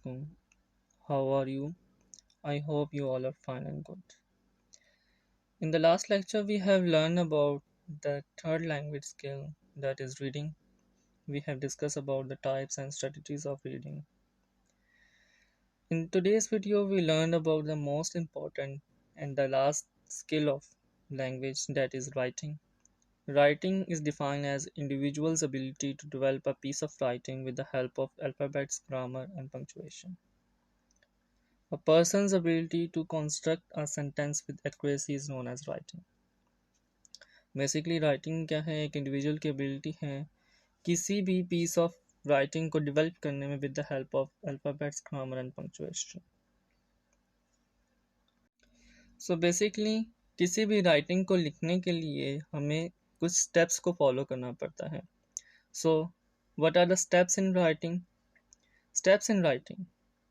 alaikum. How are you? I hope you all are fine and good. In the last lecture, we have learned about the third language skill, that is reading. We have discussed about the types and strategies of reading. In today's video, we learned about the most important and the last skill of language, that is writing. Writing is defined as individual's ability to develop a piece of writing with the help of alphabets, grammar, and punctuation. A person's ability to construct a sentence with accuracy is known as writing. Basically writing क्या है, एक individual की ability है किसी भी piece of writing को develop करने में with the help of alphabets, grammar and punctuation. So basically किसी भी राइटिंग को लिखने के लिए हमें कुछ स्टेप्स को फॉलो करना पड़ता है. So what are the steps in writing? Steps in writing.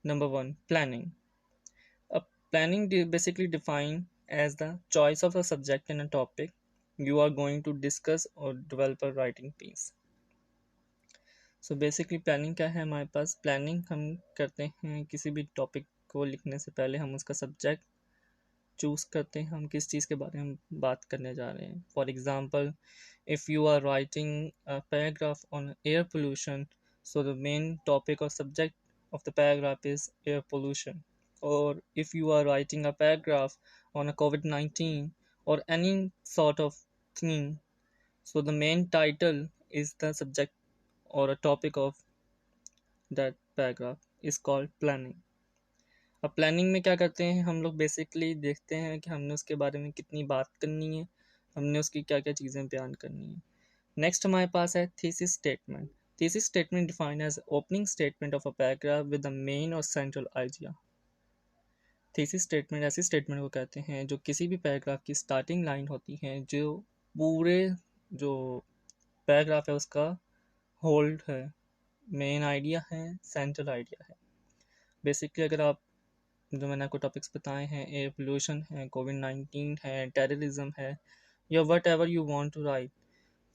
Number 1, planning. Planning basically defined as the choice of a subject and a topic you are going to discuss or develop a writing piece. So basically planning क्या है हमारे पास? Planning हम करते हैं किसी भी topic को लिखने से पहले हम उसका सब्जेक्ट चूज़ करते हैं, हम किस चीज़ के बारे में बात करने जा रहे हैं. For example, if you are writing a paragraph on air pollution, so the main topic or subject of the paragraph is air pollution. Or if you are writing a paragraph on a COVID-19 or any sort of theme, so the main title is the subject or a topic of that paragraph is called planning. अब planning में क्या करते हैं हम लोग? Basically देखते हैं कि हमने उसके बारे में कितनी बात करनी है, हमने उसकी क्या क्या चीज़ें बयान करनी है. नेक्स्ट हमारे पास है thesis statement. Thesis statement defined as opening statement of a paragraph with the main और सेंट्रल आइडिया. थीसिस स्टेटमेंट ऐसी स्टेटमेंट को कहते हैं जो किसी भी पैराग्राफ की स्टार्टिंग लाइन होती हैं, जो पूरे जो पैराग्राफ है उसका होल्ड है, मेन आइडिया है, सेंट्रल आइडिया है. बेसिकली अगर आप जो मैंने आपको टॉपिक्स बताए हैं, एयर पोल्यूशन है, कोविड-19 है, टेररिज्म है, या whatever you want to write,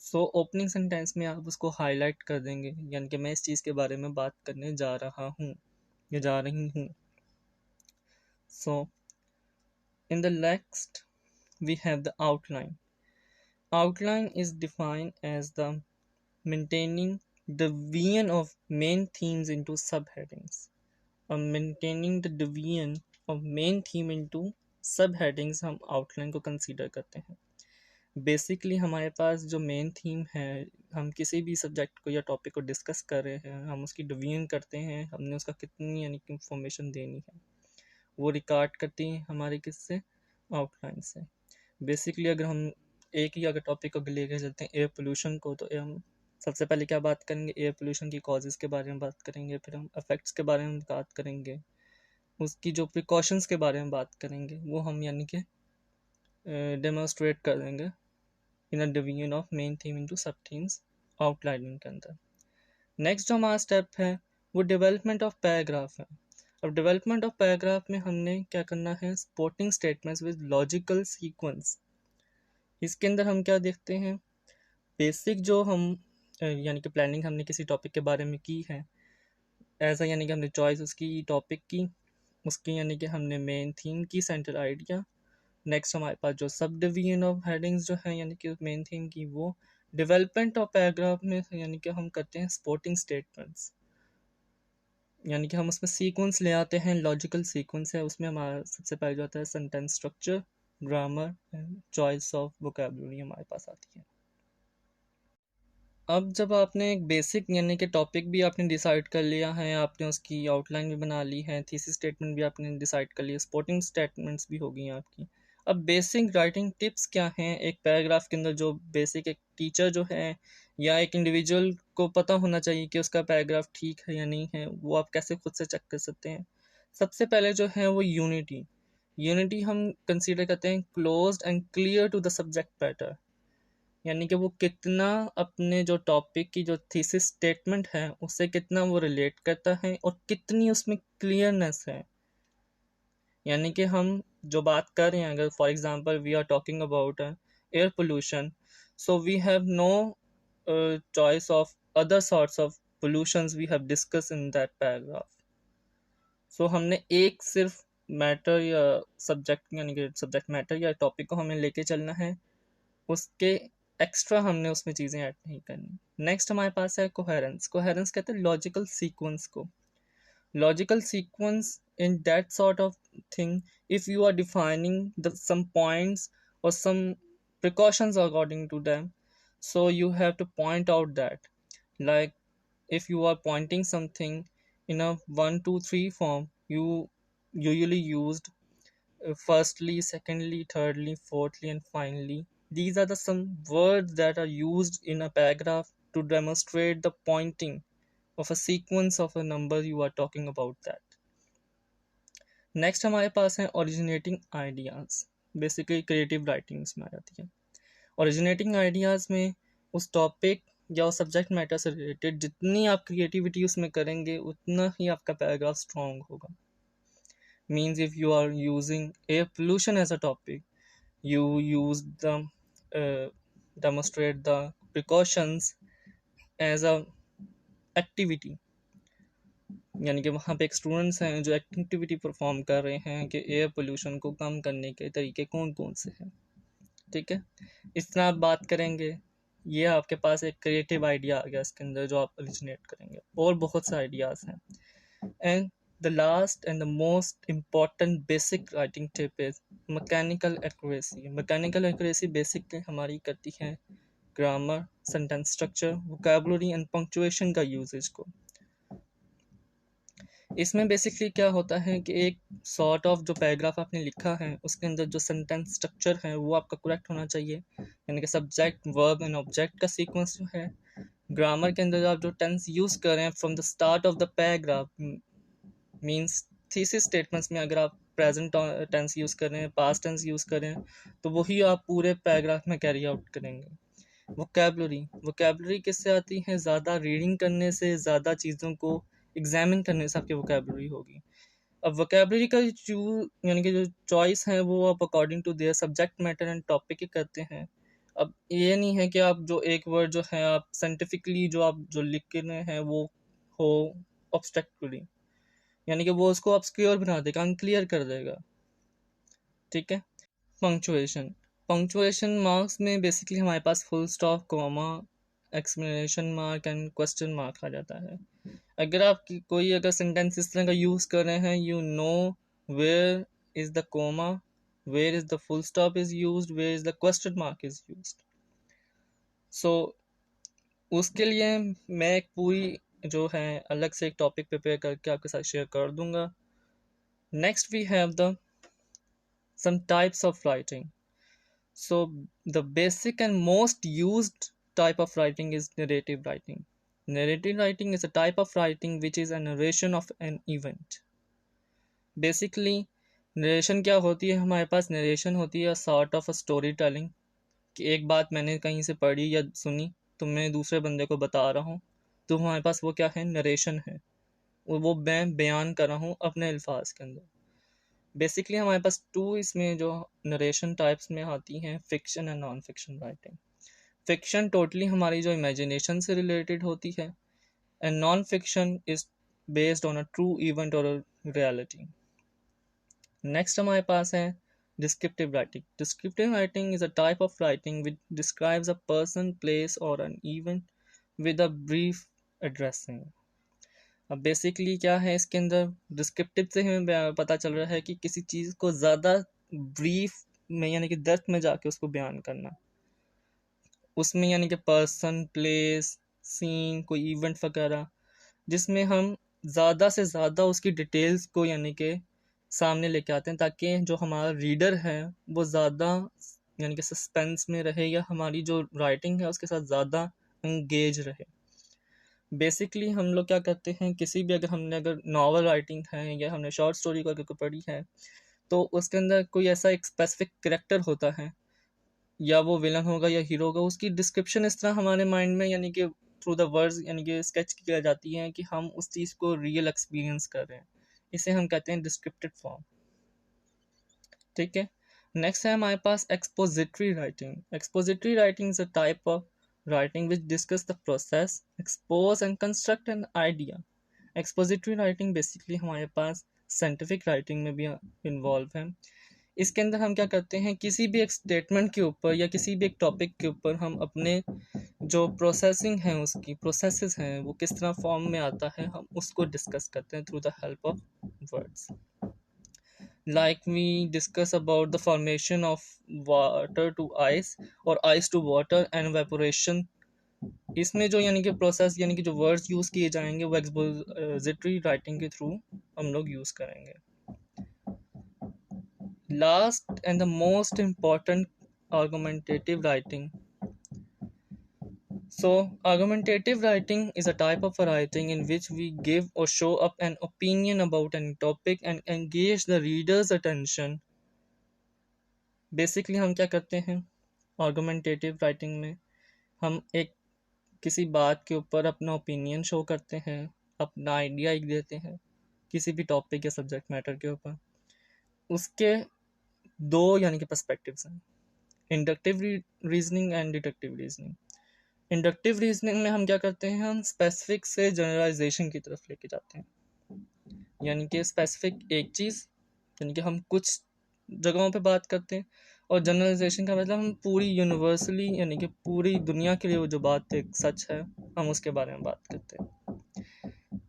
so opening sentence में आप उसको हाईलाइट कर देंगे, यानी कि मैं इस चीज़ के बारे में बात करने जा रहा हूँ या जा रही हूँ. So in the next we have the outline. Outline is defined as the maintaining the division of main themes into subheadings. Maintaining the division of main theme into subheadings हम outline को consider करते हैं. Basically हमारे पास जो main theme है, हम किसी भी सब्जेक्ट को या टॉपिक को डिस्कस कर रहे हैं, हम उसकी डिवीजन करते हैं, हमने उसका कितनी यानी कि इंफॉर्मेशन देनी है, वो रिकॉर्ड करती हैं हमारे किससे? आउटलाइन से. बेसिकली अगर हम एक ही अगर टॉपिक को लेकर चलते हैं, एयर पोल्यूशन को, तो हम सबसे पहले क्या बात करेंगे? एयर पोल्यूशन की कॉजेज़ के बारे में बात करेंगे, फिर हम इफ़ेक्ट्स के बारे में बात करेंगे, उसकी जो प्रिकॉशंस के बारे में बात करेंगे, वो हम यानी कि डेमोन्स्ट्रेट कर देंगे in a division of main theme into sub themes outlining के अंदर. नेक्स्ट जो हमारा स्टेप है वो डेवलपमेंट ऑफ पैराग्राफ है. अब डेवलपमेंट ऑफ पैराग्राफ में हमने क्या करना है? Supporting statements with logical sequence. इसके अंदर हम क्या देखते हैं? बेसिक जो हम यानी कि प्लानिंग हमने किसी टॉपिक के बारे में की है, ऐसा यानी कि हमने चॉइस उसकी टॉपिक की, उसकी यानी कि हमने मेन थीम की, सेंट्रल आइडिया. नेक्स्ट हमारे पास जो सब डिवीजन ऑफ हेडिंग्स जो है यानी कि मेन थीम की, वो डेवलपमेंट ऑफ पैराग्राफ में यानी कि हम करते हैं सपोर्टिंग स्टेटमेंट्स, यानी कि हम उसमें सीक्वेंस ले आते हैं, लॉजिकल सीक्वेंस है उसमें. हमारा सबसे पहले जो आता है sentence structure, grammar and choice of vocabulary हमारे पास आती है. अब जब आपने एक बेसिक यानी कि टॉपिक भी आपने डिसाइड कर लिया है, आपने उसकी आउटलाइन भी बना ली है, थीसिस स्टेटमेंट भी आपने डिसाइड कर लिया, सपोर्टिंग स्टेटमेंट्स भी हो गई हैं आपकी. अब बेसिक राइटिंग टिप्स क्या हैं एक पैराग्राफ के अंदर? जो बेसिक एक टीचर जो है या एक इंडिविजुअल को पता होना चाहिए कि उसका पैराग्राफ ठीक है या नहीं है, वो आप कैसे खुद से चेक कर सकते हैं? सबसे पहले जो है वो यूनिटी. यूनिटी हम कंसीडर करते हैं closed and clear to the subject matter, यानी कि वो कितना अपने जो टॉपिक की जो थीसिस स्टेटमेंट है उससे कितना वो रिलेट करता है और कितनी उसमें क्लियरनेस है. यानी कि हम जो बात कर रहे हैं, अगर for example we are talking about air pollution, so we have no choice of other sorts of pollutions we have discuss in that paragraph. So हमने एक सिर्फ मैटर या सब्जेक्ट यानी कि सब्जेक्ट मैटर या टॉपिक को हमें लेके चलना है, उसके एक्स्ट्रा हमने उसमें चीज़ें ऐड नहीं करनी। नेक्स्ट हमारे पास है कोहेरेंस। कोहेरेंस कहते हैं लॉजिकल सीक्वेंस को। Logical sequence in that sort of thing, if you are defining some points or some precautions according to them, so you have to point out that, like, if you are pointing something in a 1 2 3 form, you usually used firstly, secondly, thirdly, fourthly, and finally. These are the some words that are used in a paragraph to demonstrate the pointing of a sequence of a number you are talking about that. Next हमारे पास है originating ideas. Basically creative writings में आ जाती है। Originating ideas में उस topic या उस सब्जेक्ट मैटर से रिलेटेड जितनी आप क्रिएटिविटी उसमें करेंगे उतना ही आपका पैराग्राफ स्ट्रॉन्ग होगा। Means if you are using air pollution as a topic, you use the demonstrate the precautions as a activity, यानी कि वहाँ पे एक स्टूडेंट्स हैं जो एक्टिविटी परफॉर्म कर रहे हैं कि एयर पोल्यूशन को कम करने के तरीके कौन कौन से हैं। ठीक है, इस तरह आप बात करेंगे, ये आपके पास एक क्रिएटिव आइडिया आ गया इसके अंदर जो आप ओरिजिनेट करेंगे। और बहुत से आइडियाज़ हैं। And the last and the most important basic writing tip is mechanical accuracy. Mechanical accuracy basically हमारी करती है grammar, sentence structure, vocabulary and punctuation का यूजेज को। इसमें बेसिकली क्या होता है कि एक सॉर्ट ऑफ जो पैराग्राफ आपने लिखा है उसके अंदर जो सेंटेंस स्ट्रक्चर है वो आपका करेक्ट होना चाहिए, यानी कि सब्जेक्ट, वर्ब एंड ऑब्जेक्ट का सीक्वेंस जो है। ग्रामर के अंदर आप जो टेंस यूज़ कर रहे हैं from the start of the paragraph, means thesis statements में अगर आप प्रेजेंट टेंस यूज़ कर रहे हैं, पास्ट टेंस यूज़ कर रहे हैं, तो वही आप पूरे पैराग्राफ में कैरी आउट करेंगे। वोकैबुलरी, वोकैबुलरी किससे आती है? ज़्यादा रीडिंग करने से, ज़्यादा चीज़ों को एग्जामिन करने से आपकी वोकैबुलरी होगी। अब वोकैबुलरी का यानी कि जो चॉइस है वो आप according to their subject matter and topic ही करते हैं। अब ये नहीं है कि आप जो एक वर्ड जो है आप साइंटिफिकली जो आप जो लिख रहे हैं वो हो ऑब्स्ट्रक्टली, यानी कि वो उसको ऑब्सक्योर बना देगा, अनक्लियर कर देगा। ठीक है। पंक्चुएशन, पंक्चुएशन मार्क्स में बेसिकली हमारे पास full stop, comma, exclamation mark and question mark आ जाता है। अगर आप कोई अगर सेंटेंस इस तरह का यूज़ कर रहे हैं, you know where is the comma, where is the full stop is used, where is the question mark is used. So उसके लिए मैं एक पूरी जो है अलग से एक टॉपिक प्रिपेयर करके आपके साथ शेयर कर दूंगा। Next we have the some types of writing. So the basic and most used type of writing is narrative writing. Narrative writing is a type of writing which is a narration of an event. Basically narration क्या होती है? हमारे पास narration होती है sort of a story telling, कि एक बात मैंने कहीं से पढ़ी या सुनी तो मैं दूसरे बंदे को बता रहा हूँ, तो हमारे पास वो क्या है? नरेशन है। वो मैं बयान कर रहा हूँ अपने अल्फाज के अंदर। बेसिकली हमारे पास टू इसमें जो नरेशन टाइप्स में आती हैं, fiction and non fiction writing. Fiction totally हमारी जो इमेजिनेशन से रिलेटेड होती है, and non fiction is based on a true event और रियलिटी। नेक्स्ट हमारे पास है descriptive writing. Descriptive writing is a type of writing which describes a person, place or an event with a brief addressing. अब basically क्या है इसके अंदर? Descriptive से हमें पता चल रहा है कि किसी चीज़ को ज़्यादा ब्रीफ में यानी कि डेप्थ में जाके उसको बयान करना, उसमें यानी कि पर्सन, प्लेस, सीन, कोई इवेंट वगैरह, जिसमें हम ज़्यादा से ज़्यादा उसकी डिटेल्स को यानी कि सामने लेके आते हैं, ताकि जो हमारा रीडर है वो ज़्यादा यानी कि सस्पेंस में रहे या हमारी जो राइटिंग है उसके साथ ज़्यादा एंगेज रहे। बेसिकली हम लोग क्या करते हैं, किसी भी अगर नावल राइटिंग है या हमने शॉर्ट स्टोरी को अगर पढ़ी है, तो उसके अंदर कोई ऐसा एक स्पेसिफिक करेक्टर होता है, या वो विलन होगा या हीरो होगा, उसकी डिस्क्रिप्शन इस तरह हमारे माइंड में यानी कि थ्रू द वर्ड्स यानी कि स्केच किया जाती है कि हम उस चीज़ को रियल एक्सपीरियंस कर रहे हैं। इसे हम कहते हैं डिस्क्रिप्टिव फॉर्म। ठीक है। नेक्स्ट है हमारे पास expository writing. Expository writing is a type of writing which discuss the process, expose and construct an idea. Expository writing basically हमारे पास साइंटिफिक राइटिंग में भी इन्वॉल्व है। इसके अंदर हम क्या करते हैं, किसी भी एक स्टेटमेंट के ऊपर या किसी भी एक टॉपिक के ऊपर हम अपने जो प्रोसेसिंग है, उसकी प्रोसेसेस हैं, वो किस तरह फॉर्म में आता है, हम उसको डिस्कस करते हैं through the help of words. Like we discuss about the formation of water to ice और ice to water and evaporation, इसमें जो यानी कि प्रोसेस यानी कि जो वर्ड्स यूज़ किए जाएंगे वो एक्सपोजिटरी राइटिंग के थ्रू हम लोग यूज़ करेंगे। Last and the most important, argumentative writing. So, argumentative writing is a type of writing in which we give or show up an opinion about any topic and engage the reader's attention. Basically, हम क्या करते हैं argumentative writing में, हम एक किसी बात के ऊपर अपना ओपिनियन शो करते हैं, अपना आइडिया एक देते हैं किसी भी टॉपिक या सब्जेक्ट मैटर के ऊपर। उसके दो यानी कि पर्सपेक्टिव्स हैं, inductive reasoning and deductive reasoning. Inductive reasoning में हम क्या करते हैं, हम स्पेसिफिक से जनरलाइजेशन की तरफ लेके जाते हैं, यानी कि स्पेसिफिक एक चीज़, यानी कि हम कुछ जगहों पे बात करते हैं, और जनरलाइजेशन का मतलब हम पूरी यूनिवर्सली यानी कि पूरी दुनिया के लिए वो जो बात एक सच है, हम उसके बारे में बात करते हैं।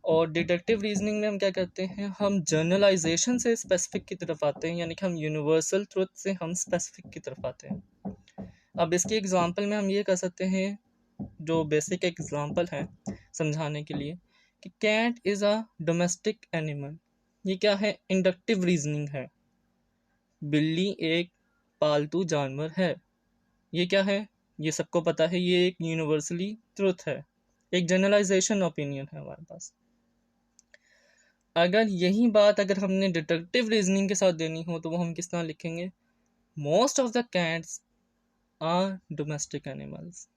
और डिडक्टिव रीजनिंग में हम क्या करते हैं, हम जनरलाइजेशन से स्पेसिफिक की तरफ आते हैं, यानी कि हम यूनिवर्सल ट्रुथ से हम स्पेसिफिक की तरफ आते हैं। अब इसकी एग्जांपल में हम ये कर सकते हैं, जो बेसिक एग्जांपल है समझाने के लिए, कि cat is a domestic animal. ये क्या है, इंडक्टिव रीजनिंग है। बिल्ली एक पालतू जानवर है, ये क्या है, ये सबको पता है, ये एक यूनिवर्सली ट्रुथ है, एक जनरलाइजेशन ओपिनियन है हमारे पास। अगर यही बात अगर हमने डिडक्टिव रीजनिंग के साथ देनी हो तो वो हम किस तरह लिखेंगे, most of the cats are domestic animals.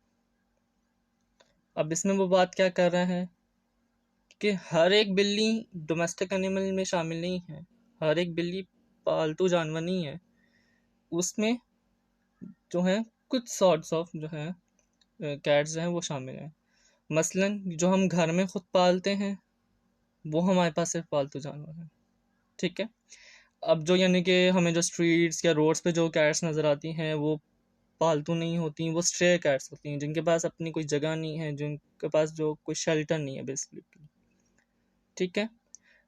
अब इसमें वो बात क्या कर रहा है कि हर एक बिल्ली डोमेस्टिक एनिमल में शामिल नहीं है, हर एक बिल्ली पालतू जानवर नहीं है, उसमें जो है कुछ सॉर्ट्स ऑफ जो है कैट्स जो हैं वो शामिल हैं। मसलन जो हम घर में खुद पालते हैं वो हमारे पास सिर्फ पालतू जानवर हैं, ठीक है। अब जो यानी कि हमें जो स्ट्रीट्स या रोड्स पे जो कैट्स नज़र आती हैं वो पालतू नहीं होती, वो स्ट्रे कैट्स होती हैं, जिनके पास अपनी कोई जगह नहीं है, जिनके पास जो कोई शेल्टर नहीं है बेसिकली, ठीक है।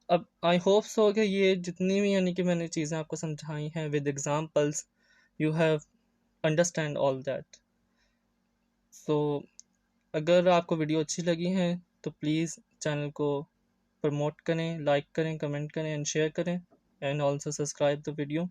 अब आई होप सो कि ये जितनी भी यानी कि मैंने चीज़ें आपको समझाई हैं with examples, you have understand all that. So अगर आपको वीडियो अच्छी लगी है तो प्लीज़ चैनल को प्रमोट करें, लाइक करें, कमेंट करें एंड शेयर करें, and also subscribe the video.